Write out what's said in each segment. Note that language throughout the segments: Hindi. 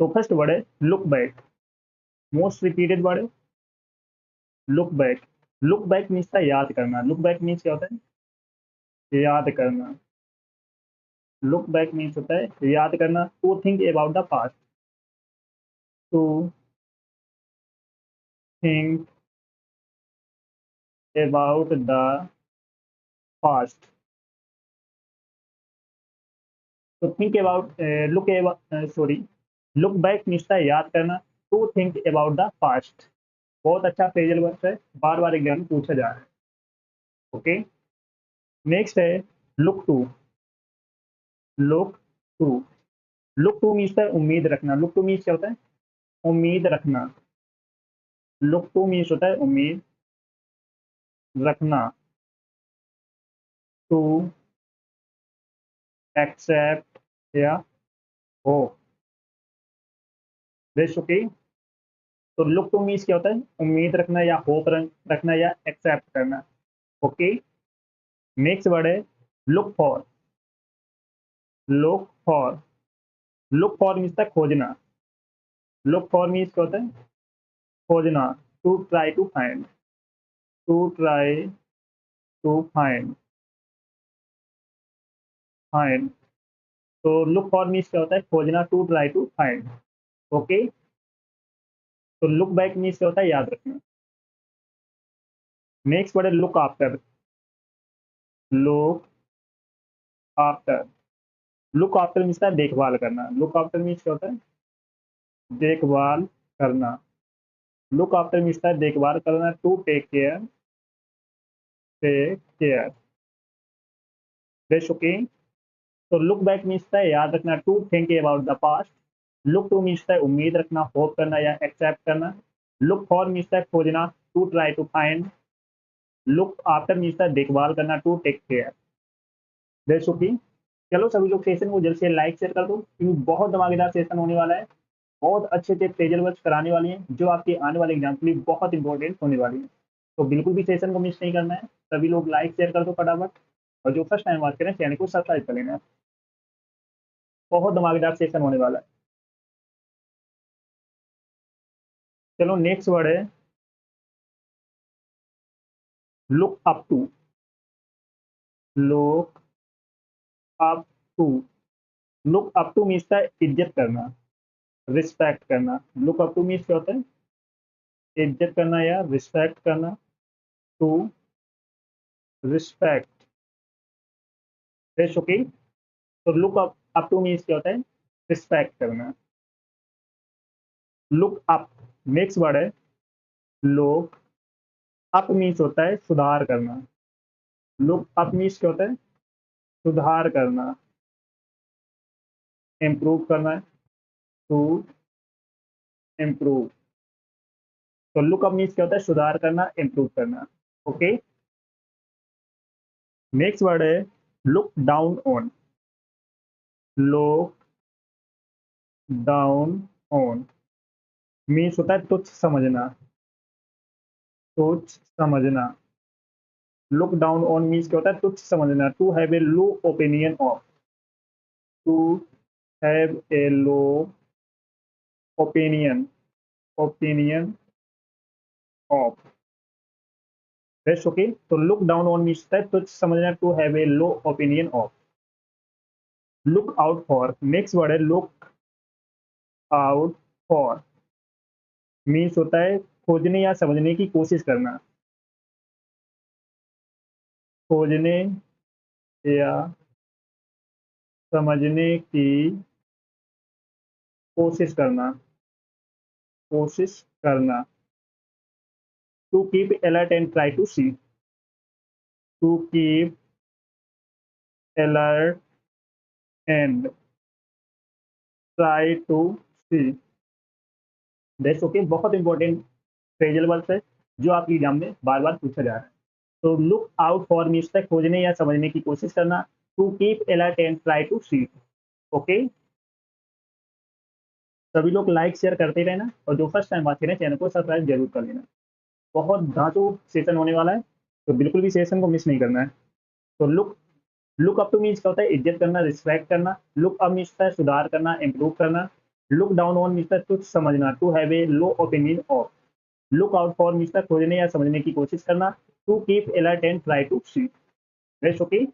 तो फर्स्ट वर्ड है look back, most repeated word है look back. Look back means था याद करना। लुक बैक मीन्स क्या होता है? याद करना। लुक बैक मीन्स होता है याद करना। To think about the past, to think about the past. तो think about look sorry look back means था याद करना। To think about the past बहुत अच्छा फ्रेजल वर्ब है, बार बार एग्जाम में पूछा जा रहा है। ओके, नेक्स्ट है look to. Look to, look to means है उम्मीद रखना। लुक टू मीन्स क्या होता है? उम्मीद रखना। लुक टू मीन्स होता है उम्मीद रखना। टू एक्सेप्ट या हो, दिस ओके। तो लुक टू मीन्स क्या होता है? उम्मीद रखना या होप रखना या एक्सेप्ट करना। ओके, नेक्स्ट वर्ड है look for. Look for, look for means था खोजना। लुक फॉर मीन्स क्या होता है? खोजना। To try to find, to try to find, find. तो लुक फॉर मीन्स क्या होता है? खोजना। To try to find. Okay, तो लुक बैक मीन्स क्या होता है? याद रखना। नेक्स्ट वर्ड है look after. Look after, look after means है देखभाल करना। लुक आफ्टर मीन्स क्या होता है? देखभाल करना। लुक आफ्टर मीन्स है देखभाल करना। To take care, take care, this okay. तो लुक बैक मीन्स है याद रखना। To think about the past. Look to means है उम्मीद रखना, होप करना या एक्सेप्ट करना। लुक फॉर मीन्स है खोजना। To try to find. Look after means है देखभाल करना। To take care, this okay. चलो सभी लोग सेशन को जल्द से लाइक शेयर कर दो, क्योंकि बहुत धमाकेदार सेशन होने वाला है। बहुत अच्छे से पेजल वर्क कराने वाली हैं, जो आपके आने वाले एग्जाम के लिए बहुत इंपॉर्टेंट होने वाली है। तो बिल्कुल भी सेशन को मिस नहीं करना है। सभी लोग लाइक शेयर कर दो फटाफट, और जो फर्स्ट टाइम बात करें चैनल को सब्सक्राइब कर लेना है। बहुत धमाकेदार सेशन होने वाला है। चलो नेक्स्ट वर्ड है look up to. Look up to, look up to means है इज्जत करना, रिस्पेक्ट करना। लुक अप टू मीन्स क्या होता है? इज्जत करना या रिस्पेक्ट करना। To respect, this okay. तो लुक अप टू मीन्स क्या होता है? रिस्पेक्ट करना। लुक अप, नेक्स्ट वर्ड है लुक अप मीन्स होता है सुधार करना। लुक अप मीन्स क्या होता है? सुधार करना, इम्प्रूव करना। टू इम्प्रूव, तो लुक अप मीन्स क्या होता है? सुधार करना, इम्प्रूव करना। ओके, नेक्स्ट वर्ड है look down on. Look down on means होता है तुच्छ समझना, तुच्छ समझना। लुक डाउन ऑन मीन्स क्या होता है? तुच्छ समझना। To have a low opinion of, to have a low opinion, opinion of, that's okay. तो लुक डाउन ऑन मीन्स है तुच्छ समझना। To have a low opinion of. Look out for, next word है लुक आउट फॉर मीन्स होता है खोजने या समझने की कोशिश करना। खोजने या समझने की कोशिश करना, कोशिश करना। To keep alert and try to see, to keep alert and try to see, that's okay. बहुत इंपॉर्टेंट फ्रेजल वर्ब है, जो आपकी एग्जाम में बार बार पूछा जा रहा है। तो लुक आउट फॉर मीन्स है खोजने या समझने की कोशिश करना। To keep alert and try to see, okay. सभी लोग लाइक शेयर करते रहना, और जो फर्स्ट टाइम बात करें चैनल को सब्सक्राइब जरूर कर लेना। बहुत धांसू सेशन होने वाला है, तो बिल्कुल भी सेशन को मिस नहीं करना है। तो लुक अप टू मीन्स क्या होता है? इज्जत करना, रिस्पेक्ट करना। लुक अप मीन्स है सुधार करना, इम्प्रूव करना। लुक डाउन ऑन मिलता है तुच्छ समझना, to have a low opinion of. Look out for मिलता है खोजने या समझने की कोशिश करना, to keep alert and try to see. Rest okay.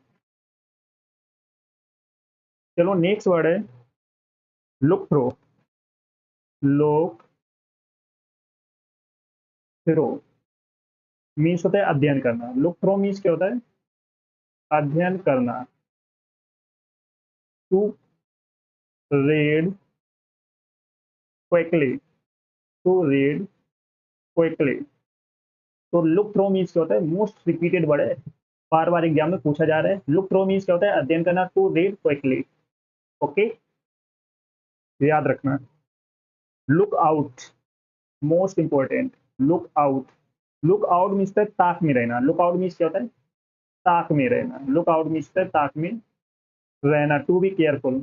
चलो नेक्स्ट वर्ड है look through. Look through means होता है अध्ययन करना। लुक थ्रो मीन्स क्या होता है? अध्ययन करना। To read quickly, to read quickly. तो लुक थ्रो मीन्स क्या होता है? मोस्ट रिपीटेड वर्ड है, बार बार एग्जाम में पूछा जा रहा है। लुक थ्रो मीन्स क्या होता है? अध्ययन करना। To read quickly. ओके, याद रखना। Look out most important. Look out, look out means ताक में रहना। लुक आउट मीन्स क्या होता है? ताक में रहना। लुक आउट मीन्स ताक में रहना। To be careful,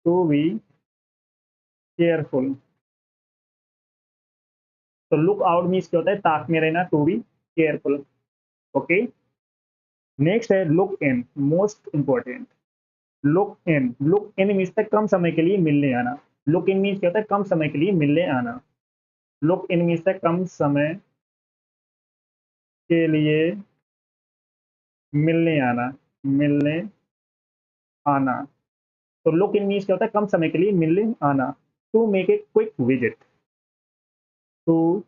to be careful. तो लुक आउट मीन्स क्या होता है? ताक में रहना, to be careful. Okay, next है look in, most important. Look in, look in means कम समय के लिए मिलने आना। लुक इन मीन्स क्या होता है? कम समय के लिए मिलने आना। लुक इन मीन्स कम समय के लिए मिलने आना, मिलने आना। तो लुक इन मीन्स क्या होता है? कम समय के लिए मिलने आना। To make a quick visit, to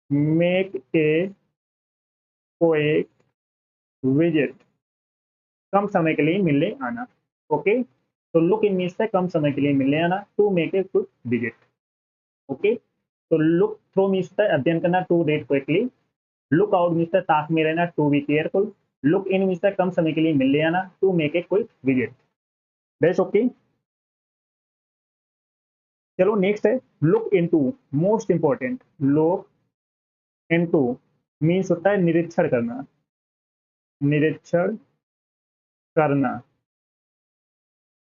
make a quick visit, कम समय के लिए मिलने आना। ओके, तो लुक इन मीन्स है कम समय के लिए मिलने आना। To make a quick visit. Okay, तो लुक थ्रो मीन्स है अध्ययन करना। To read quickly. Look out means है ताक में रहना। To be careful. Look in means है कम समय के लिए मिलने आना। To make a quick visit. That's okay. चलो नेक्स्ट है look into, most important. Look into means होता है निरीक्षण करना, निरीक्षण करना,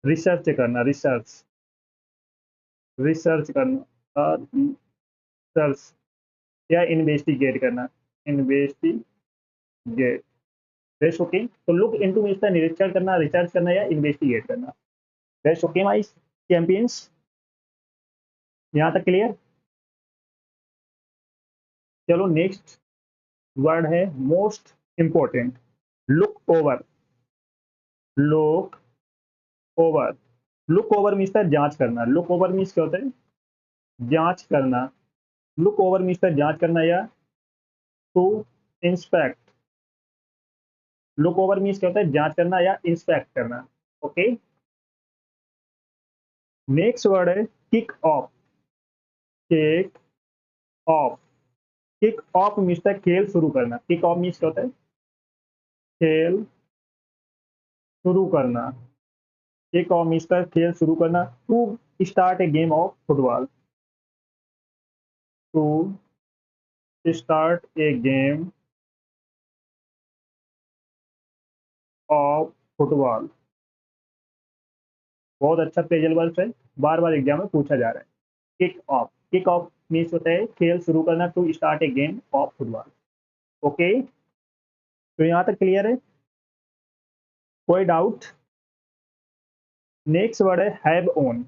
रिसर्च करना, रिसर्च, रिसर्च करना, रिसर्च या इन्वेस्टिगेट करना, इन्वेस्टिगेट। That's okay. तो लुक इनटू मीन्स निरीक्षण करना, रिसर्च करना या इन्वेस्टिगेट करना। दैट्स ओके माय चैंपियंस, यहाँ तक क्लियर। चलो नेक्स्ट वर्ड है most important, look over. Look over, look over means जांच करना। लुक ओवर मीन्स क्या होता है? जांच करना। लुक ओवर मीन्स जांच करना या to inspect. Look over means क्या होता है? जांच करना या इंस्पेक्ट करना। ओके, नेक्स्ट वर्ड है kick off. Kick off, kick off means खेल शुरू करना। किक ऑफ मीन्स क्या होता है? खेल शुरू करना। किक ऑफ मीन्स खेल शुरू करना। To start a game of football, to start a game of football. बहुत अच्छा प्रेजल वर्ब है, बार बार एग्जाम में पूछा जा रहा है। Kick off, kick off means होता है खेल शुरू करना। To start a game of football. Okay, तो यहाँ तक क्लियर है? कोई डाउट? नेक्स्ट वर्ड है have on.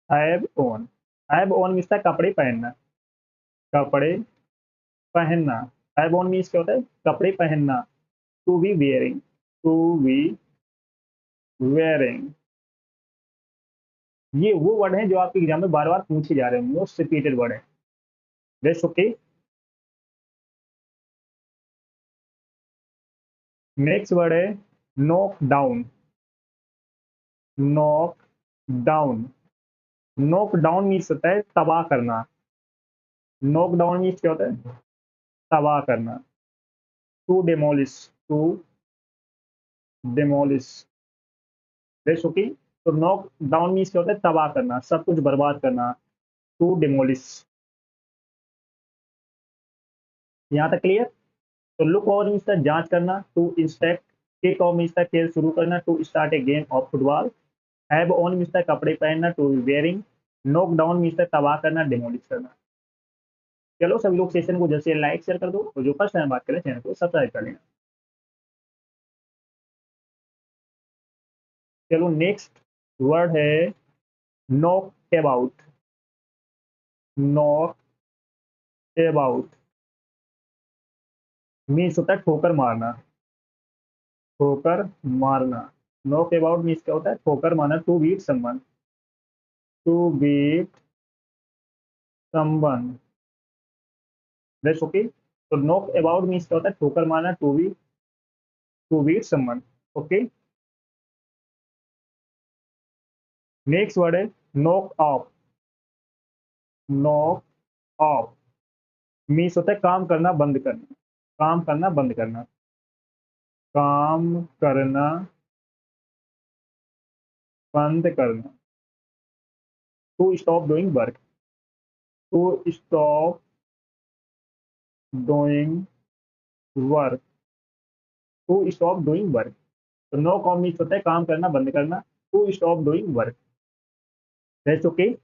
Have on, have on means कपड़े पहनना, कपड़े पहनना। हैव ऑन मीन्स क्या होता है? कपड़े पहनना। To be wearing, to be wearing. ये वो वर्ड है जो आपके एग्जाम में बार बार पूछे जा रहे हैं, मोस्ट रिपीटेड वर्ड है। That's okay. नेक्स्ट वर्ड है knock down. Knock down, knock down means होता है तबाह करना। नॉक डाउन मीन्स क्या होता है? तबाह करना। To demolish, to demolish. That's okay. तो नॉक डाउन मीन्स क्या होता है? तबाह करना, सब कुछ बर्बाद करना। To demolish. यहाँ तक क्लियर? तो लुक ओवर मीन्स जांच करना। To inspect. Kick off means खेल शुरू करना। To start a game of football. Have on means कपड़े पहनना। To wearing. Knock down means तबाह करना, डेमोलिश करना। चलो सभी लोग सेशन को जैसे लाइक शेयर कर दो, और जो फर्स्ट टाइम बात करें चैनल को सब्सक्राइब कर लेना। चलो नेक्स्ट वर्ड है knock about, knock about means होता है ठोकर मारना, ठोकर मारना। नॉक अबाउट मीन्स क्या होता है, ठोकर मारना। To beat someone, to beat someone, that's okay. तो नॉक अबाउट मीन्स क्या होता है, ठोकर मारना। To beat someone, okay. Next word है knock off, knock off means होता है काम करना बंद करना, काम करना बंद करना, काम करना बंद करना। To stop doing work, to stop doing work, to stop doing work. तो नो कॉम मीन्स होता है काम करना बंद करना। To stop doing work, that's okay.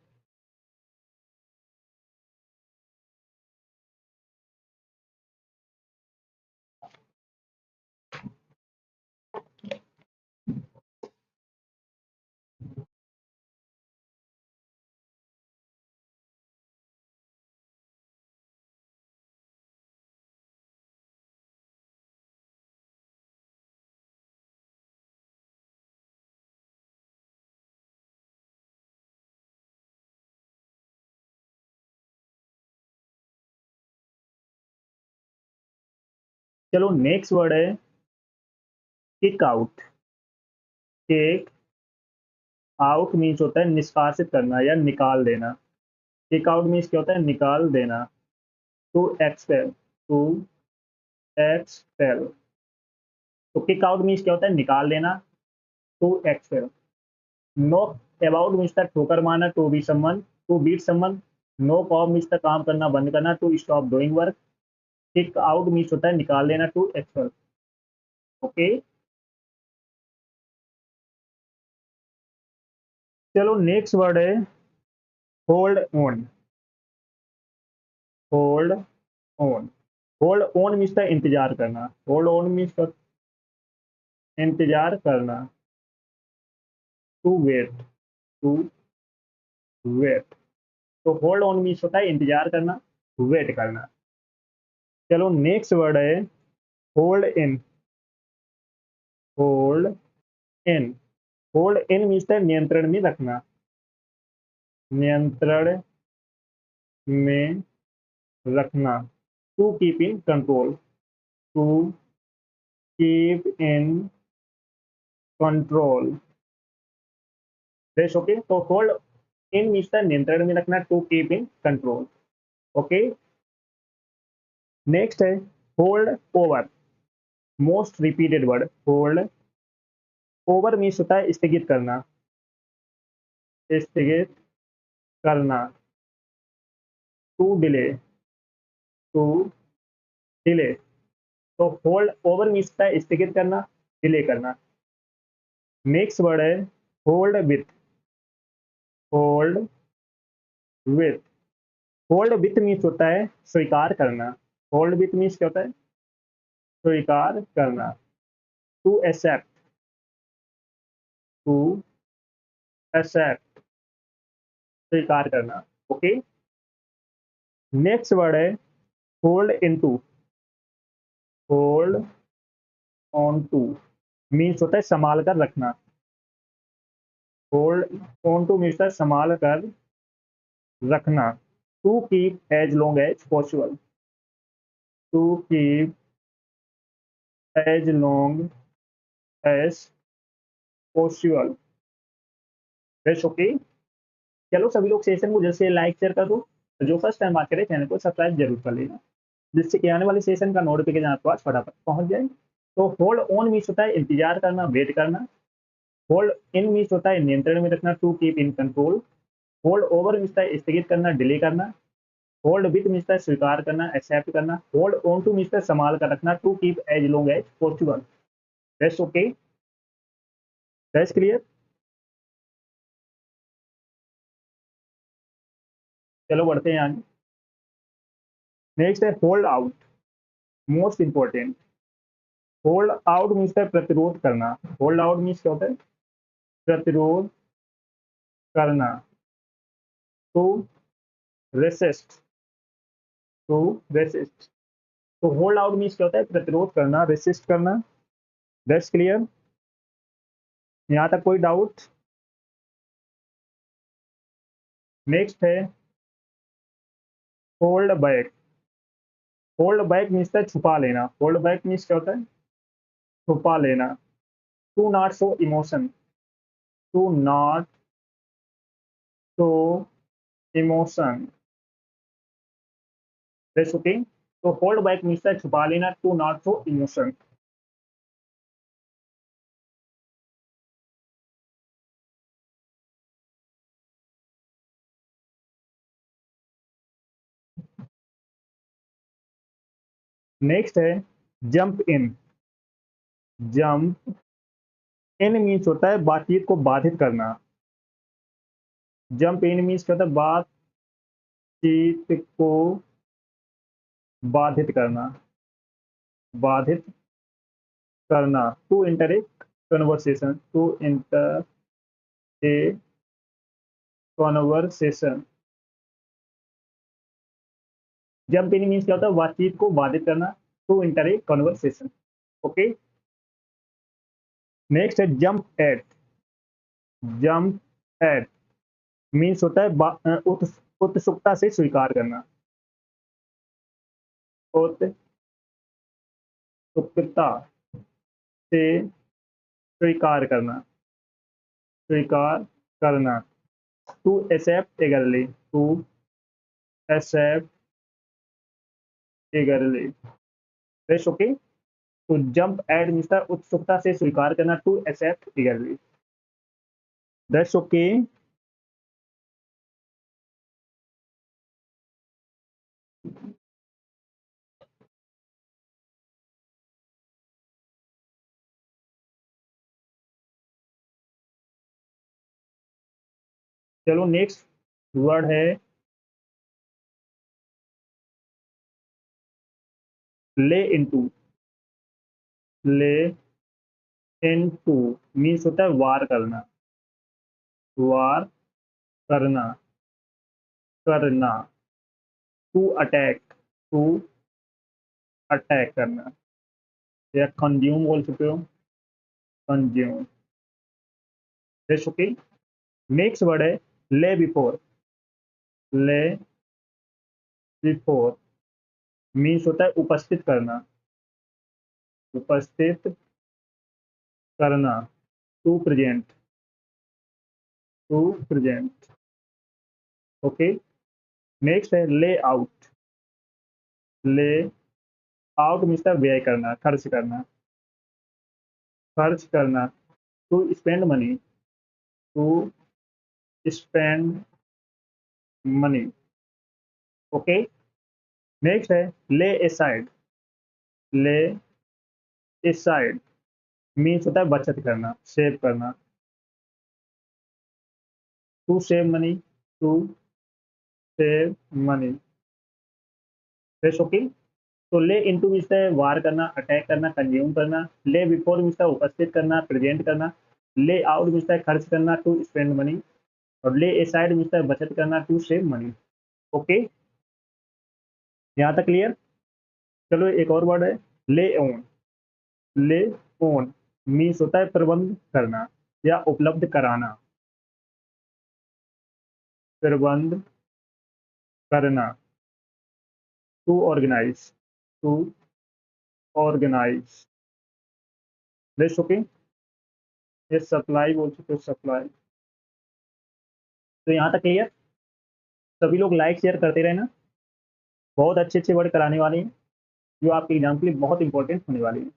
चलो नेक्स्ट वर्ड है kick out. Kick out means होता है निष्कासित करना या निकाल देना। किक आउट मीन्स क्या होता है, निकाल देना। To expel, to expel. तो किक आउट मीन्स क्या होता है, निकाल देना। To expel. Knock about means था ठोकर मारना। To be someone, to beat someone. Knock कॉम मीन्स था काम करना बंद करना। To stop doing work. Kick out means होता है निकाल देना। To expel, okay. चलो नेक्स्ट वर्ड है hold on, hold on. Hold on means था इंतजार करना। होल्ड ऑन मीन्स इंतजार करना। To wait, to wait. तो होल्ड ऑन मीन्स होता है इंतजार करना, वेट करना। चलो नेक्स्ट वर्ड है hold in, hold in. Hold in means है नियंत्रण में रखना, नियंत्रण में रखना। To keep in control, to keep in control, that's okay. तो होल्ड इन मीन्स है नियंत्रण में रखना। To keep in control, okay. Next है hold over, most repeated word. Hold over means होता है स्थगित करना, स्थगित करना। To delay, to delay. तो होल्ड ओवर मीन्स होता है स्थगित करना, डिले करना। नेक्स्ट वर्ड है hold with, hold with. Hold with means होता है स्वीकार करना। होल्ड विथ मीन्स क्या होता है, स्वीकार करना। टू एक्सेप्ट, टू एक्सेप्ट, स्वीकार करना, ओके। नेक्स्ट वर्ड है hold in to, hold on to means होता है संभाल कर रखना। होल्ड ऑन टू मीन्स है संभाल कर रखना। To keep as long as possible, to keep as long as possible, that's okay. चलो सभी लोग सेशन को जैसे लाइक शेयर कर दो। जो फर्स्ट टाइम बात करें चैनल को सब्सक्राइब जरूर कर लेना, जिससे कि आने वाले सेशन का नोटिफिकेशन आपके पास फटाफट पहुंच जाए। तो होल्ड ऑन मीन्स होता है इंतजार करना, वेट करना। होल्ड इन मीन्स होता है नियंत्रण में रखना। To keep in control. Hold over means है स्थगित करना, डिले करना। होल्ड विथ मीन्स है स्वीकार करना, एक्सेप्ट करना। होल्ड ऑन टू मीन्स है संभाल कर रखना। To keep as long as possible, that's okay, that's clear. चलो बढ़ते हैं आगे। नेक्स्ट है hold out, most important. Hold out means है प्रतिरोध करना। होल्ड आउट मीन्स क्या होता है, प्रतिरोध करना। To resist, to resist. तो होल्ड आउट मीन्स क्या होता है, प्रतिरोध करना, रेसिस्ट करना। दैट्स क्लियर, यहाँ तक कोई डाउट? नेक्स्ट है hold back. Hold back means है छुपा लेना। होल्ड बैक मीन्स क्या होता है, छुपा लेना। To not show emotion, to not show emotion. That's okay. तो होल्ड बैक मीन्स है छुपा लेना, to not show emotion. Next है jump in. Jump in means होता है बातचीत को बाधित करना। जंप इन मीन्स क्या होता है, बातचीत को बाधित करना, बाधित करना। To enter a conversation, to enter a conversation. Jump in means क्या होता है, बातचीत को बाधित करना। To enter a conversation. Okay. Next है jump at. Jump at means होता है उत्सुकता से स्वीकार करना। उत्सुकता से स्वीकार करना, स्वीकार करना। To accept eagerly, to accept eagerly. Okay. तो जंप एट मीन्स उत्सुकता से स्वीकार करना, to accept eagerly। That's okay. चलो नेक्स्ट वर्ड है ले इनटू। ले इनटू मीन्स होता है वार करना, वार करना, करना। टू अटैक, टू अटैक करना, या कंज्यूम बोल सकते हो, consume. That's okay. Next word है ले बिफोर। ले बिफोर मीन्स होता है उपस्थित करना, उपस्थित करना। To present, to present. Okay. Next है ले आउट। ले आउट मीन्स व्यय करना, खर्च करना, खर्च करना। To spend money, to spend money. Okay. Next है ले असाइड। ले असाइड मीन्स होता है बचत करना, सेव करना। To save money, to save money. Okay. तो ले इनटू मीन्स है वार करना, अटैक करना, कंज्यूम करना। ले बिफोर मीन्स है उपस्थित करना, प्रेजेंट करना। ले आउट मीन्स है खर्च करना, टू स्पेंड मनी। और ले असाइड मीन्स है बचत करना, टू सेव मनी। ओके, यहाँ तक क्लियर? चलो एक और वर्ड है ले ओन। ले ओन मीन्स होता है प्रबंध करना या उपलब्ध कराना, प्रबंध करना। To organise, to organise. Let's okay. ये सप्लाई बोल सकते हो, सप्लाई। तो यहाँ तक क्लियर? सभी लोग लाइक शेयर करते रहना, बहुत अच्छे अच्छे वर्ड कराने वाले हैं जो आपके एग्जाम के लिए बहुत इंपॉर्टेंट होने वाले हैं।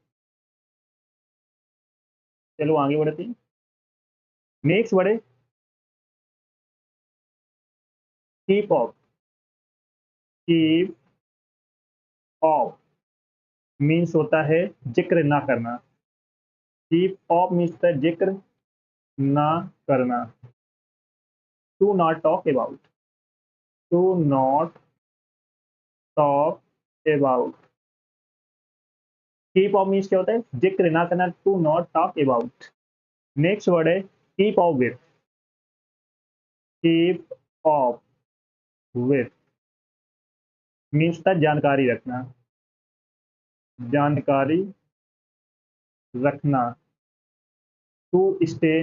चलो आगे बढ़ते हैं। नेक्स्ट वर्ड है keep of. Keep off means होता है जिक्र ना करना। कीप ऑफ मीन्स है जिक्र ना करना। To not talk about, to not talk about. Keep off means क्या होता है, जिक्र ना करना, to not talk about. Next word है keep off with. Keep off with means होता है जानकारी रखना, जानकारी रखना। To stay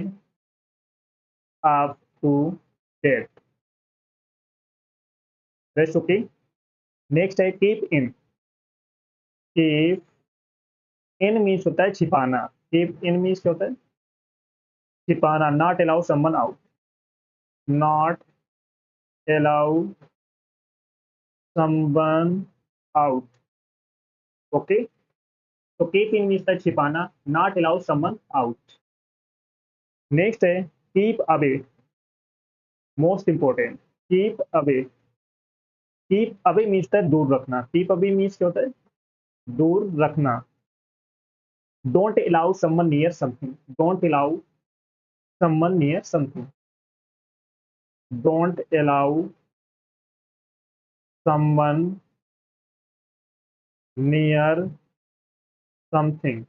up to date. That's okay. Next है keep in. Keep in means होता है छिपाना। कीप इन मीन्स क्या होता है? छिपाना। Not allow someone out. Not allow someone out. Okay. तो कीप इन मीन्स छिपाना, not allow someone out. Next है keep away. Most important, keep away. Keep away means दूर रखना। कीप अवे मीन्स क्या होता है? दूर रखना। Don't allow someone near something. Don't allow someone near something. Don't allow someone near something.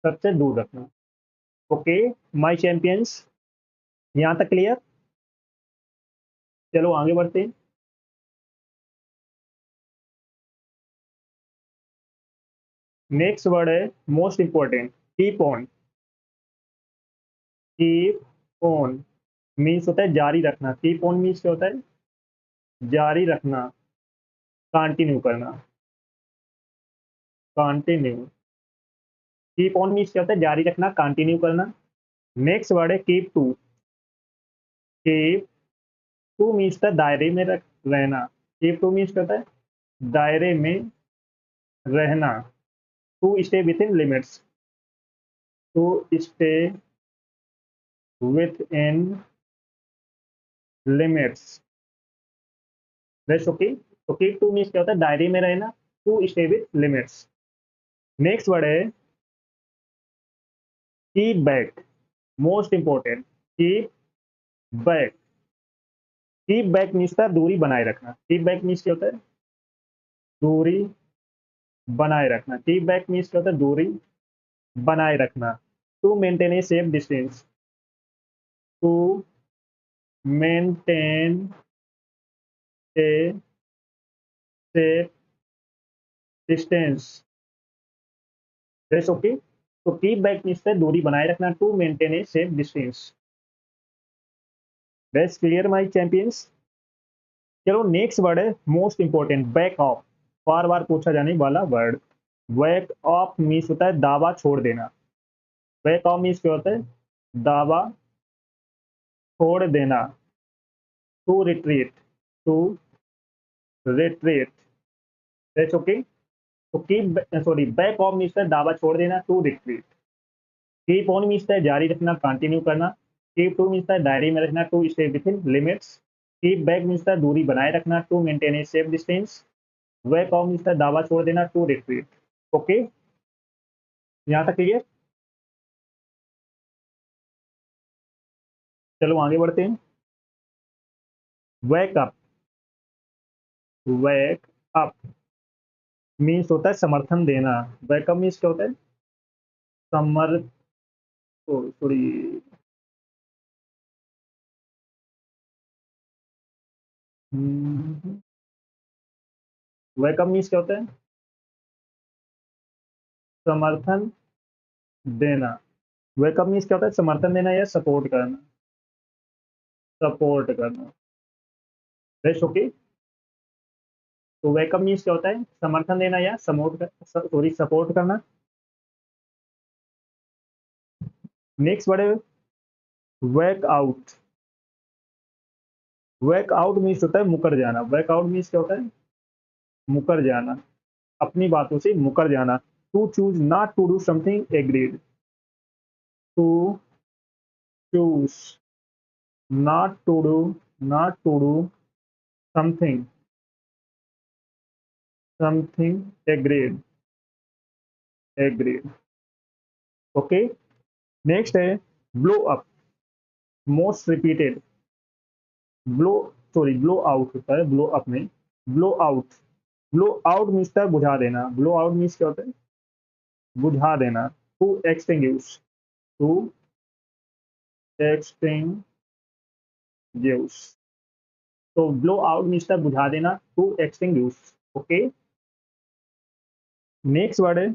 सबसे दूर रखना। ओके माय चैंपियंस, यहां तक क्लियर? चलो आगे बढ़ते हैं। नेक्स्ट वर्ड है most important, keep on. Keep on means होता है जारी रखना। कीप ऑन मीन्स क्या होता है? जारी रखना, कंटिन्यू करना। कंटिन्यू। कीप ऑन मीन्स क्या होता है? जारी रखना, कंटिन्यू करना। नेक्स्ट वर्ड है keep to. Keep to means होता है दायरे में रहना। कीप टू मीन्स क्या होता है? दायरे में रहना। To stay within limits. To stay within limits. That's okay. तो कीप टू मीन्स क्या होता है? दायरे में रहना। To stay with limits. Next word है keep back. Most important, keep back. Keep back means था दूरी बनाए रखना। कीप बैक मीन्स क्या होता है? दूरी बनाए रखना। कीप बैक मीन्स क्या होता है? दूरी बनाए रखना। To maintain a safe distance. To maintain a safe distance. That's okay. तो कीप बैक मीन्स है दूरी बनाए रखना। To maintain a safe distance. That's clear my champions. चलो नेक्स्ट वर्ड है मोस्ट इंपॉर्टेंट, बैक ऑफ। बार बार पूछा जाने वाला वर्ड। बैक ऑफ मीन्स होता है दावा छोड़ देना। बैक ऑफ मीन्स क्या होता है? दावा छोड़ देना। To retreat. To retreat. That's okay. तो keep sorry back off means है दावा छोड़ देना। To retreat. Keep on means है जारी रखना, कंटिन्यू करना। कीप टू मीन्स है डायरी में रखना। To stay within limits. Keep back means है दूरी बनाए रखना। To maintain a safe distance. Back off means है दावा छोड़ देना। To retreat. ओके यहाँ तक क्लियर? चलो आगे बढ़ते हैं। Wake up. Wake up means होता है समर्थन देना। वेकअप मीन्स क्या होता है? समर्थ सॉरी वेकअप मीन्स क्या होता है? समर्थन देना। वेकअप मीन्स क्या होता है? समर्थन देना या सपोर्ट करना। सपोर्ट करना। That's okay. तो वेकअप मीन्स क्या होता है? समर्थन देना या सॉरी सपोर्ट करना। नेक्स्ट वर्ड है वेक आउट। वेक आउट मीन्स होता है मुकर जाना। वेक आउट मीन्स क्या होता है? मुकर जाना, अपनी बातों से मुकर जाना। To choose not to do something agreed. To choose not to do not to do something something agreed। Okay. Next है blow up. Most repeated. Blow sorry blow out होता है, ब्लो अप में। Blow out. Blow out means है बुझा देना। ब्लो आउट मीन्स क्या होता है? बुझा देना। To extinguish. To extinguish. Extinguish. तो ब्लो आउट मीन्स बुझा देना, to extinguish. Okay, next word है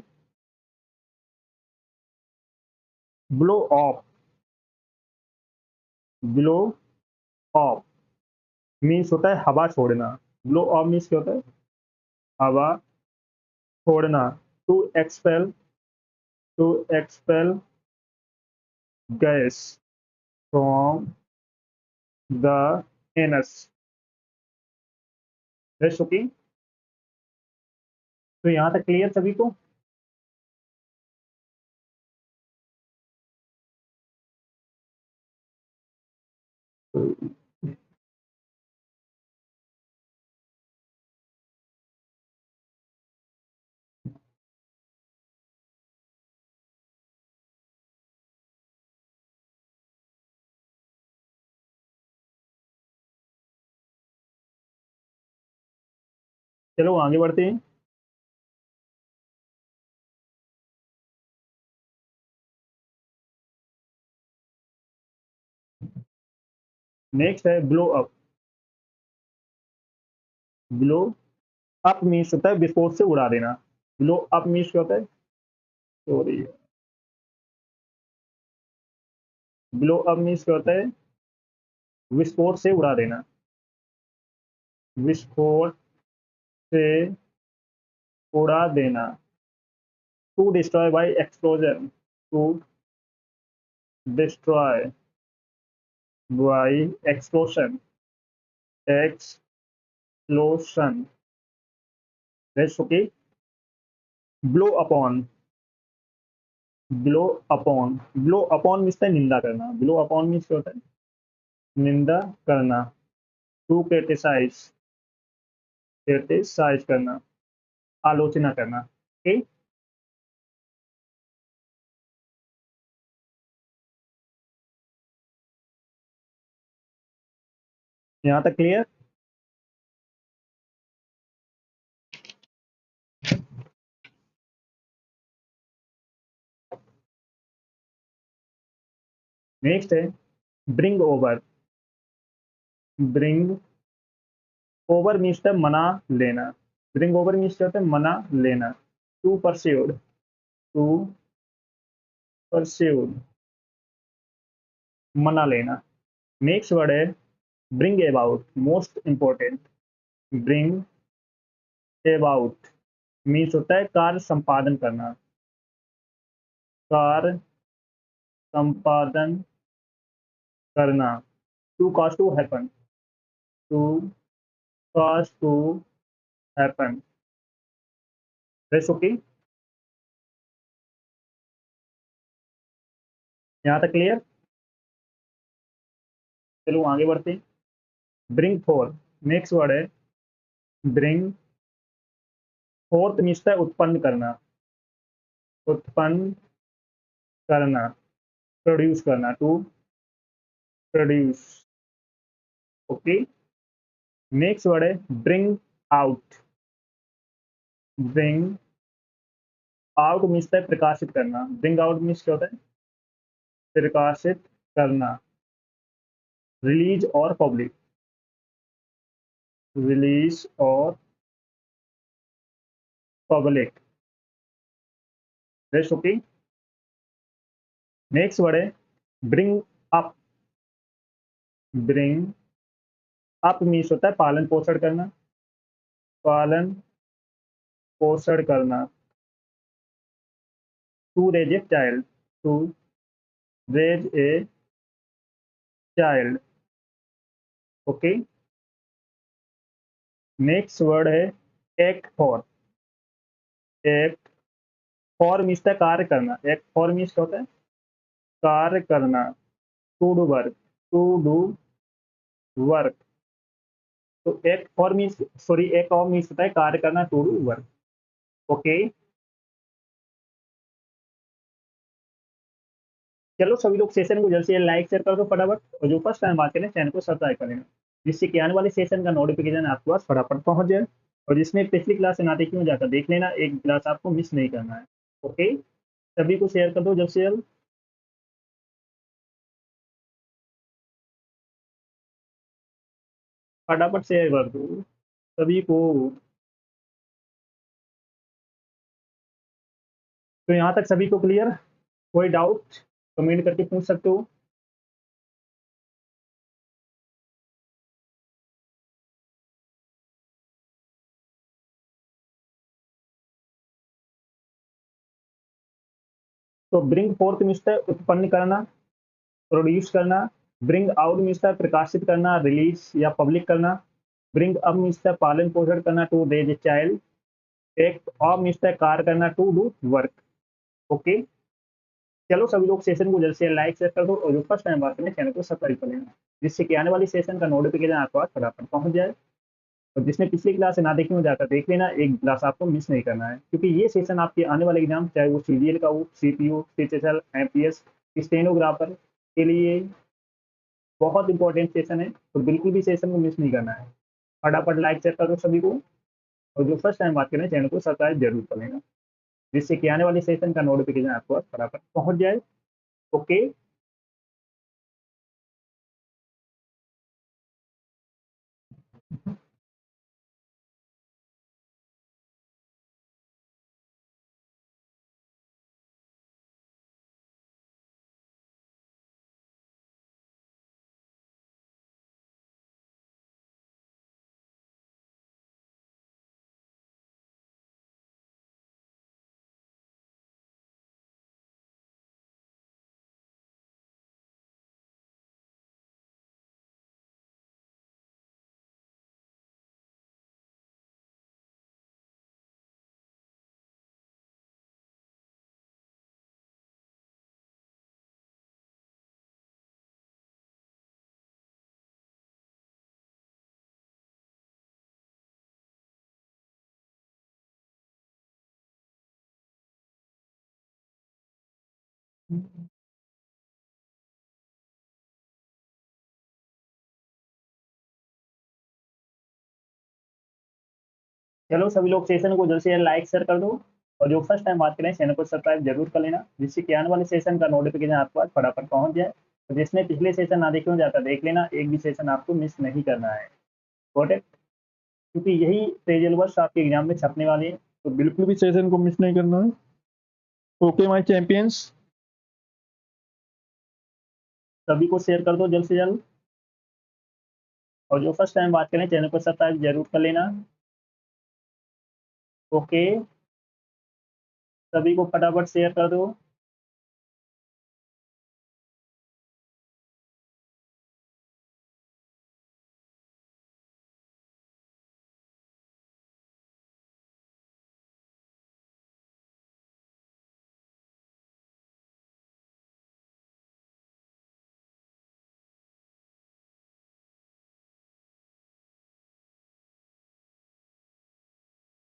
blow off. Blow off means होता है हवा छोड़ना। ब्लो ऑफ मीन्स क्या होता है? हवा छोड़ना। To expel, to expel gas from the anus. Okay, तो यहाँ तक क्लियर सभी को? चलो आगे बढ़ते हैं। नेक्स्ट है blow up. Blow up means होता है विस्फोट से उड़ा देना। ब्लो अप मीन्स क्या होता है? सॉरी, ब्लो अप मीन्स क्या होता है? विस्फोट से उड़ा देना। विस्फोट से उड़ा देना। To destroy by explosion. To destroy by explosion. Explosion. That's okay. Blow upon. Blow upon, blow upon means है निंदा करना। ब्लो अपॉन मीन्स क्या होता है? निंदा करना। टू क्रिटिसाइज, क्रिटिसाइज करना, आलोचना करना। ओके, यहाँ तक क्लियर? नेक्स्ट है bring over. Bring over means है मना लेना। ब्रिंग ओवर मीन्स क्या होता है? मना लेना। टू परस्यूड, टू परस्यूड, मना लेना। नेक्स्ट वर्ड है bring about, most important. Bring about means होता है कार्य संपादन करना। कार्य संपादन करना। To cause to happen, to cause to happen. That's okay, यहाँ तक क्लियर? चलो आगे बढ़ते हैं। ब्रिंग फोर्थ, नेक्स्ट वर्ड है ब्रिंग फोर्थ मीन्स है उत्पन्न करना। उत्पन्न करना, प्रोड्यूस करना। To produce. Okay, next word है bring out. Bring out means है प्रकाशित करना। ब्रिंग आउट मीन्स क्या होता है? प्रकाशित करना। रिलीज और पब्लिक, रिलीज और public. Rest okay. Next word है bring up. Bring up means होता है पालन पोषण करना। पालन पोषण करना। To raise a child, to raise a child. Okay, next word है act for. Act for means है कार्य करना। एक्ट फॉर मीन्स क्या होता है? कार्य करना। To do work, to do work. तो act for means, sorry, act of means होता है कार्य करना, टू डू वर्क। ओके, चलो सभी लोग सेशन को जल्द से जल्द लाइक शेयर कर दो फटाफट, और जो फर्स्ट टाइम बात करें चैनल को सब्सक्राइब कर लेना, जिससे कि आने वाले सेशन का नोटिफिकेशन आपके पास फटाफट पहुंच जाए। और जिसमें पिछली क्लास से ना देखी हो जाकर देख लेना, एक क्लास आपको मिस नहीं करना है। ओके, सभी को शेयर कर दो जल्द से जल्द। फटाफट शेयर कर दो सभी को। तो यहाँ तक सभी को क्लियर? कोई डाउट कमेंट करके पूछ सकते हो। तो ब्रिंग फोर्थ मिलता है उत्पन्न करना, प्रोड्यूस करना। ब्रिंग आउट मिलता है प्रकाशित करना, रिलीज या पब्लिक करना। ब्रिंग अप मिलता है पालन पोषण करना, to raise a child. Take off मिलता है कार्य करना, टू डू वर्क। ओके, चलो सभी लोग सेशन को जल्द से लाइक शेयर कर दो और जो फर्स्ट टाइम बात करें चैनल को सब्सक्राइब कर लेना, जिससे कि आने वाली सेशन का नोटिफिकेशन आपके पास फटाफट पहुंच जाए। और जिसने पिछली क्लास से ना देखी हो जाकर देख लेना, एक क्लास आपको मिस नहीं करना है, क्योंकि ये सेशन आपके आने वाले एग्जाम चाहे वो सीजीएल का हो, सीपीओ, सीएचएसएल, एमपीएस, स्टेनोग्राफर के लिए बहुत इंपॉर्टेंट सेशन है। तो बिल्कुल भी सेशन को मिस नहीं करना है। फटाफट लाइक शेयर करो सभी को और जो फर्स्ट टाइम बात करें चैनल को सब्सक्राइब जरूर कर लेना, जिससे कि आने वाली सेशन का नोटिफिकेशन आपको पास फटाफट पहुंच जाए। ओके, चलो सभी लोग सेशन को जल्द से लाइक शेयर कर दो और जो फर्स्ट टाइम बात करें चैनल को सब्सक्राइब जरूर कर लेना, जिससे कि आने वाले सेशन का नोटिफिकेशन आपके पास फटाफट पहुंच जाए। तो जिसने पिछले सेशन ना देखे हो जाता देख लेना, एक भी सेशन आपको मिस नहीं करना है। Got it? क्योंकि यही पेजेल वर्ष आपके एग्जाम में छपने वाले हैं, तो बिल्कुल भी सेशन को मिस नहीं करना है। ओके माय चैंपियंस, सभी को शेयर कर दो जल्द से जल्द और जो फर्स्ट टाइम बात करें चैनल को सब्सक्राइब जरूर कर लेना। ओके, सभी को फटाफट शेयर कर दो।